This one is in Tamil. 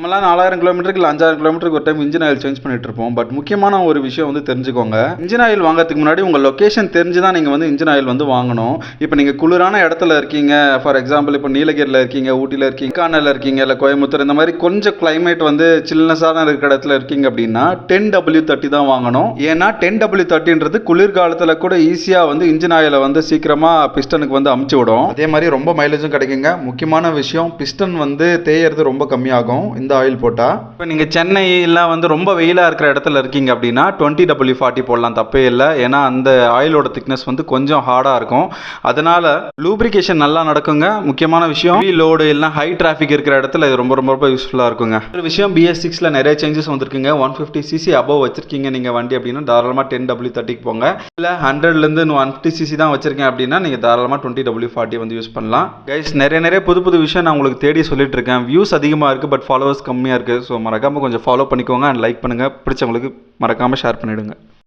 நம்மளாம் 4000 கிலோமீட்டருக்கு இல்லை 5000 கிலோமீட்டருக்கு ஒரு டைம் இன்ஜின் ஆயில் சேஞ்ச் பண்ணிட்டு இருப்போம். பட் முக்கியமான ஒரு விஷயம் வந்து தெரிஞ்சுக்கோங்க. இன்ஜின் ஆயில் வாங்குறதுக்கு முன்னாடி உங்கள் லொக்கேஷன் தெரிஞ்சு தான் நீங்கள் வந்து இன்ஜின் ஆயில் வந்து வாங்கணும். இப்போ நீங்கள் குளிரான இடத்துல இருக்கீங்க, ஃபார் எக்ஸாம்பிள் இப்போ நீலகிரியில் இருக்கீங்க, ஊட்டியில் இருக்கீங்க, கானலில் இருக்கீங்க, இல்லை கோயம்புத்தூர், இந்த மாதிரி கொஞ்சம் கிளைமேட் வந்து சில்னஸாக இருக்கிற இடத்துல இருக்கீங்க அப்படின்னா 10W30 தான் வாங்கணும். ஏன்னா 10W30ன்றது குளிர்காலத்தில் கூட ஈஸியாக வந்து இன்ஜின் ஆயிலை வந்து சீக்கிரமாக பிஸ்டனுக்கு வந்து அமுச்சு விடும். அதே மாதிரி ரொம்ப மைலேஜும் கிடைக்குங்க. முக்கியமான விஷயம், பிஸ்டன் வந்து தேயறது ரொம்ப கம்மியாகும் இந்த ஆயில் போட்டால். இப்போ நீங்கள் சென்னையில் வந்து ரொம்ப வெயிலாக இருக்கிற இடத்துல இருக்கீங்க அப்படின்னா 20W40 போடலாம், தப்பே இல்லை. ஏன்னா அந்த ஆயிலோட திக்னஸ் வந்து கொஞ்சம் ஹார்டாக இருக்கும். அதனால் லூப்ரிகேஷன் நல்லா நடக்குங்க. முக்கியமான விஷயம், லோடு இல்லை ஹை டிராஃபிக் இருக்கிற இடத்துல இது ரொம்ப ரொம்ப ரொம்ப யூஸ்ஃபுல்லாக இருக்குங்க. ஒரு விஷயம், BS6ல் நிறைய சேஞ்சஸ் வந்துருக்குங்க. 150cc அபவ் வச்சிருக்கீங்க நீங்கள் வண்டி அப்படின்னா தாராளமாக 10W30க்கு போங்க. இல்லை 100லேருந்து 150cc தான் வச்சிருக்கேன் அப்படின்னா நீங்கள் தாராளமாக 20W40 வந்து யூஸ் பண்ணலாம். கைஸ், நிறைய புது விஷயம் நான் உங்களுக்கு தேடி சொல்லிட்டு இருக்கேன். வியூஸ் அதிகமாக இருக்குது, பட் ஃபாலோவர்ஸ் கம்மியாக இருக்குது. ஸோ மறக்காமல் கொஞ்சம் ஃபாலோ பண்ணிக்கோங்க அண்ட் லைக் பண்ணுங்கள். பிடிச்சவங்களுக்கு மறக்காமல் ஷேர் பண்ணிவிடுங்க.